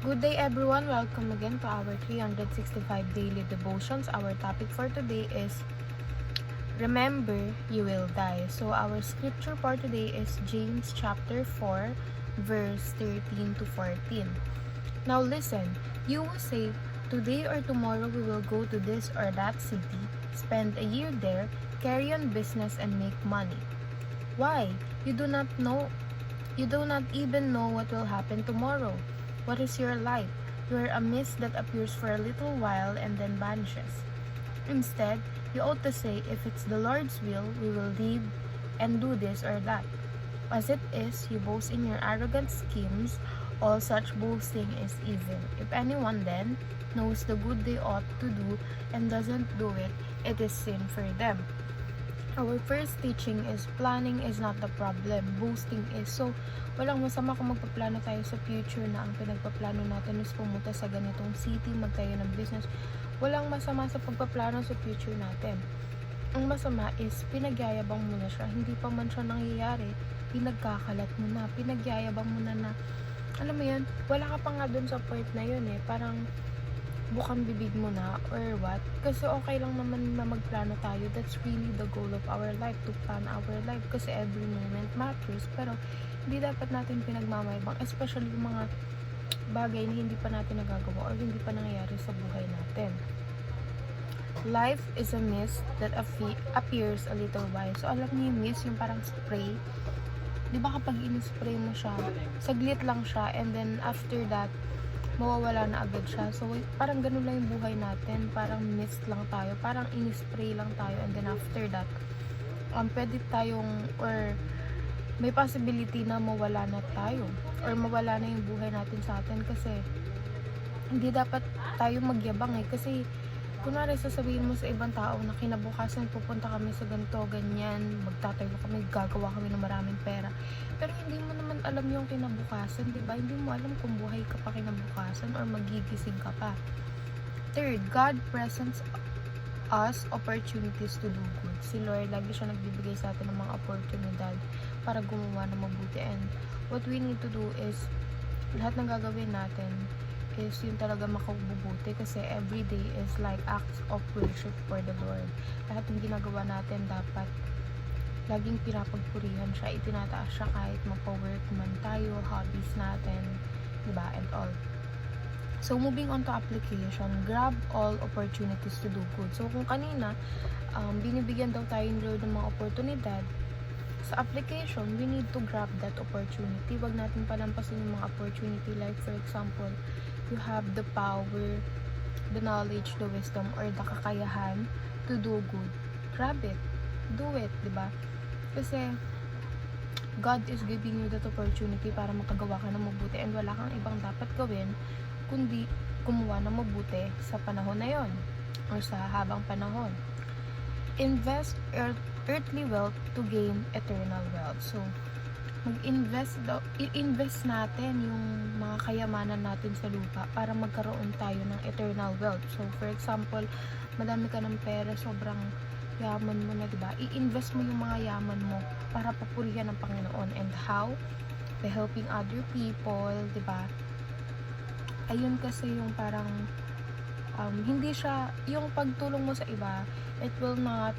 Good day everyone, welcome again to our 365 daily devotions. Our topic for today is Remember You Will Die. So our scripture for today is James chapter 4 verse 13 to 14. Now listen, you will say, today or tomorrow we will go to this or that city, spend a year there, carry on business and make money. Why? You do not even know what will happen tomorrow. What is your life? You are a mist that appears for a little while and then vanishes. Instead, you ought to say, if it's the Lord's will, we will live and do this or that. As it is, you boast in your arrogant schemes. All such boasting is evil. If anyone then knows the good they ought to do and doesn't do it, it is sin for them. Our first teaching is planning is not the problem, boasting is. So, walang masama kung magpaplano tayo sa future na ang pinagpaplano natin is pumunta sa ganitong city, magtayo ng business. Walang masama sa pagpaplano sa future natin. Ang masama is pinagyayabang mo na siya, hindi pa man siya nangyayari, pinagkakalat mo na, pinagyayabang mo na, alam mo yun, wala ka pa nga dun sa point na yun parang bukang bibig mo na or what, kasi okay lang naman na magplano tayo. That's really the goal of our life, to plan our life, kasi every moment matters. Pero hindi dapat natin pinagmamayabang, especially yung mga bagay na hindi pa natin nagagawa or hindi pa nangyayari sa buhay natin. Life is a mist that appears a little while. So alam niyo yung mist, yung parang spray, di ba kapag in-spray mo siya, saglit lang siya, and then after that mawawala na agad siya. So, parang ganun lang yung buhay natin. Parang mist lang tayo. Parang in-spray lang tayo. And then after that, pwede tayong, or may possibility na mawala na tayo. Or mawala na yung buhay natin sa atin. Kasi, hindi dapat tayo magyabang Kasi, kunwari sasabihin mo sa ibang tao na kinabukasan pupunta kami sa ganito, ganyan, magtatayo kami, gagawa kami ng maraming pera. Pero hindi mo naman alam yung kinabukasan, di ba? Hindi mo alam kung buhay ka pa kinabukasan or magigising ka pa. Third, God presents us opportunities to do good. Si Lord, lagi siya nagbibigay sa atin ng mga oportunidad para gumawa ng mabuti. And what we need to do is, lahat ng gagawin natin is yung talaga makabubuti, kasi everyday is like acts of worship for the Lord. Lahat ng ginagawa natin dapat laging pinapagpurihan siya, itinataas siya kahit magpa-work man tayo, hobbies natin, diba, and all. So, moving on to application, grab all opportunities to do good. So, kung kanina, binibigyan daw tayo ng Lord ng mga oportunidad, sa application, we need to grab that opportunity. Wag natin palampasin yung mga opportunity. Like, for example, you have the power, the knowledge, the wisdom, or the kakayahan to do good. Grab it. Do it, diba? Kasi, God is giving you that opportunity para makagawa ka ng mabuti, and wala kang ibang dapat gawin kundi gumawa ng mabuti sa panahon na yon or sa habang panahon. Invest earthly wealth to gain eternal wealth. So, i-invest natin yung mga kayamanan natin sa lupa para magkaroon tayo ng eternal wealth. So, for example, madami ka ng pera, sobrang yaman mo na, diba? I-invest mo yung mga yaman mo para papurihan ng Panginoon. And how? By helping other people, diba? Ayun, kasi yung parang hindi siya, yung pagtulong mo sa iba, it will not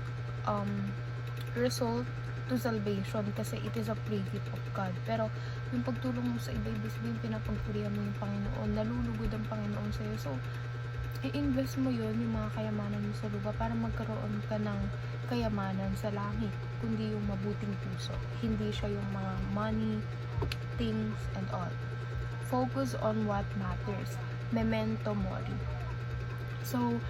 result to salvation, kasi it is a free gift of God. Pero yung pagtulong mo sa iba, ibig sabihin pinapagpurihan mo yung Panginoon, nalulugod ang Panginoon sa'yo. So, i-invest mo yun, yung mga kayamanan mo sa lupa, para magkaroon ka ng kayamanan sa langit, kundi yung mabuting puso. Hindi siya yung mga money, things, and all. Focus on what matters. Memento mori. So,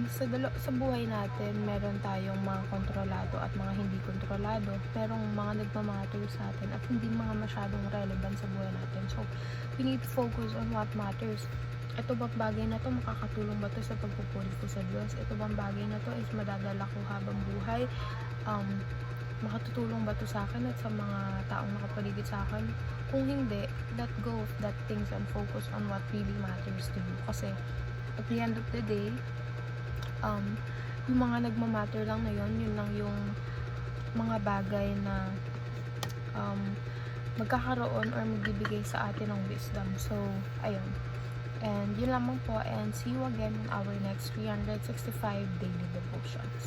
sa buhay natin, meron tayong mga kontrolado at mga hindi kontrolado. Merong mga nagmamatter sa atin at hindi mga masyadong relevant sa buhay natin. So, we need to focus on what matters. Ito bang bagay na to, makakatulong ba to sa pagpupuri ko sa Diyos? Ito bang bagay na to is madadala ko habang buhay? Makatutulong ba to sa akin at sa mga taong nakapaligid sa akin? Kung hindi, let go of that things and focus on what really matters to you. Kasi at the end of the day, yung mga nagmamatter lang na yun lang yung mga bagay na magkakaroon or magbibigay sa atin ng wisdom. So, ayun. And yun lamang po, and see you again in our next 365 daily devotions.